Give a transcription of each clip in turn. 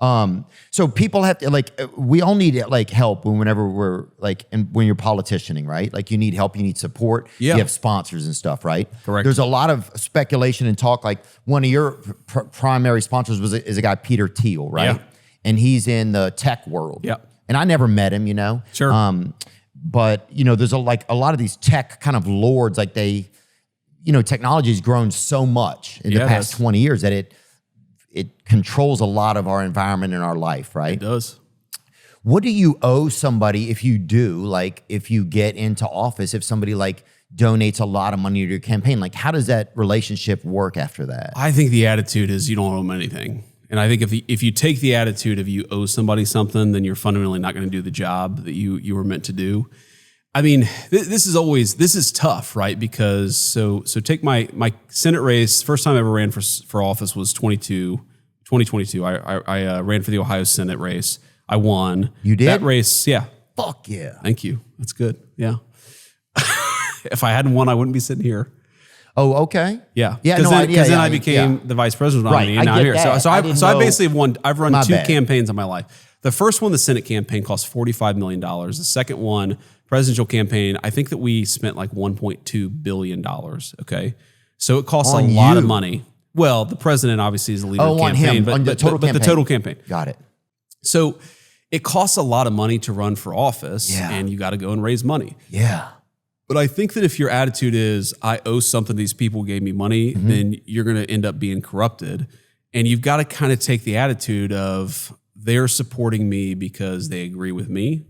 So people have to we all need help whenever we're when you're politicianing, right? Like you need help, you need support. Yeah. You have sponsors and stuff, right? Correct. There's a lot of speculation and talk. Like one of your primary sponsors is a guy, Peter Thiel, right? Yeah. And he's in the tech world. Yeah. And I never met him, Sure. But there's a lot of these tech kind of lords, like technology has grown so much in the past 20 years that it controls a lot of our environment and our life, right? It does. What do you owe somebody if you do, if you get into office, if somebody donates a lot of money to your campaign? Like, how does that relationship work after that? I think the attitude is you don't owe them anything. And I think if you take the attitude of you owe somebody something, then you're fundamentally not going to do the job that you were meant to do. I mean, this is tough, right? Because so take my Senate race. First time I ever ran for office was 2022. I ran for the Ohio Senate race. I won. You did? That race, yeah. Fuck yeah. Thank you. That's good. Yeah. If I hadn't won, I wouldn't be sitting here. Oh, okay. Yeah. Yeah. Because then I became yeah. the vice president nominee, Right, and now I I'm get here. that. So I basically have I've run My two bad. campaigns in my life. The first one, the Senate campaign, cost $45 million. The second one, presidential campaign, I think that we spent like $1.2 billion. Okay. So it costs a lot of money. Well, the president obviously is the leader of the campaign, but the total campaign. Got it. So it costs a lot of money to run for office, Yeah. and you got to go and raise money. Yeah. But I think that if your attitude is, I owe something, these people gave me money, then you're going to end up being corrupted. And you've got to kind of take the attitude of, they're supporting me because they agree with me.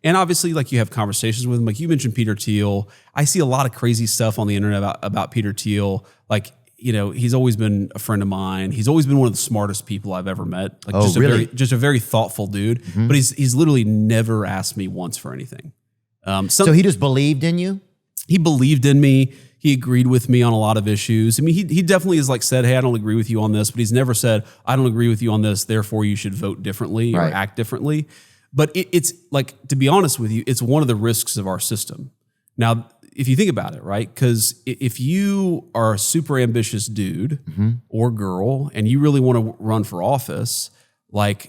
And obviously, you have conversations with them. Like you mentioned Peter Thiel. I see a lot of crazy stuff on the internet about Peter Thiel. He's always been a friend of mine. He's always been one of the smartest people I've ever met. Really? Just a very thoughtful dude. But he's literally never asked me once for anything. So he just believed in you? He believed in me. He agreed with me on a lot of issues. I mean, he definitely has said, hey, I don't agree with you on this, but he's never said, I don't agree with you on this, therefore you should vote differently or act differently. But it's to be honest with you, it's one of the risks of our system. Now, if you think about it, right? Because if you are a super ambitious dude or girl and you really want to run for office,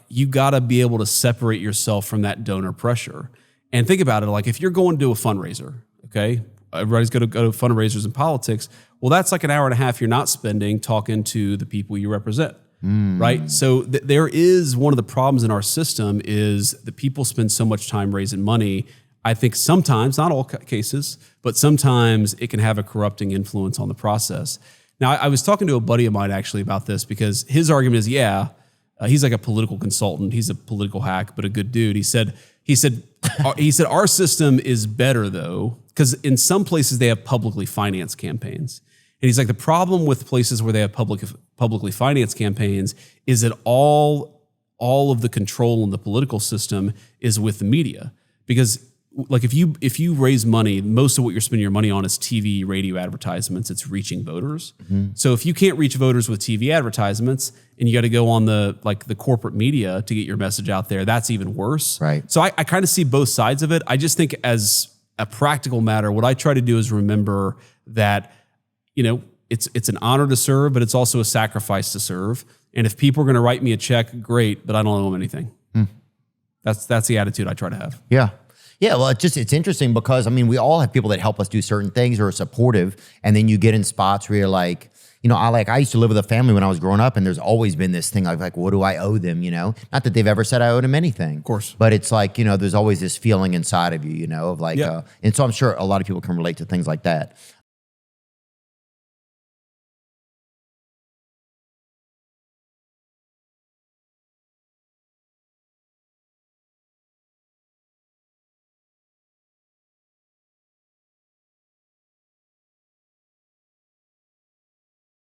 you got to be able to separate yourself from that donor pressure. And think about it, if you're going to a fundraiser, okay? Everybody's going to go to fundraisers in politics. Well, that's like an hour and a half you're not spending talking to the people you represent, right? So there is one of the problems in our system is that people spend so much time raising money. I think sometimes, not all cases, but sometimes it can have a corrupting influence on the process. Now, I was talking to a buddy of mine actually about this because his argument is, he's like a political consultant. He's a political hack, but a good dude. He said, our system is better though, because in some places they have publicly financed campaigns. And he's like, the problem with places where they have publicly financed campaigns is that all of the control in the political system is with the media. Because if you raise money, most of what you're spending your money on is TV, radio advertisements. It's reaching voters. So if you can't reach voters with TV advertisements and you got to go on the corporate media to get your message out there, that's even worse. Right. So I kind of see both sides of it. I just think as a practical matter, what I try to do is remember that, it's an honor to serve, but it's also a sacrifice to serve. And if people are going to write me a check, great, but I don't owe them anything. That's the attitude I try to have. Yeah. Yeah, well, it's interesting because, we all have people that help us do certain things or are supportive, and then you get in spots where you're like, I used to live with a family when I was growing up, and there's always been this thing of what do I owe them, Not that they've ever said I owed them anything. Of course. But it's there's always this feeling inside of you, of and so I'm sure a lot of people can relate to things like that.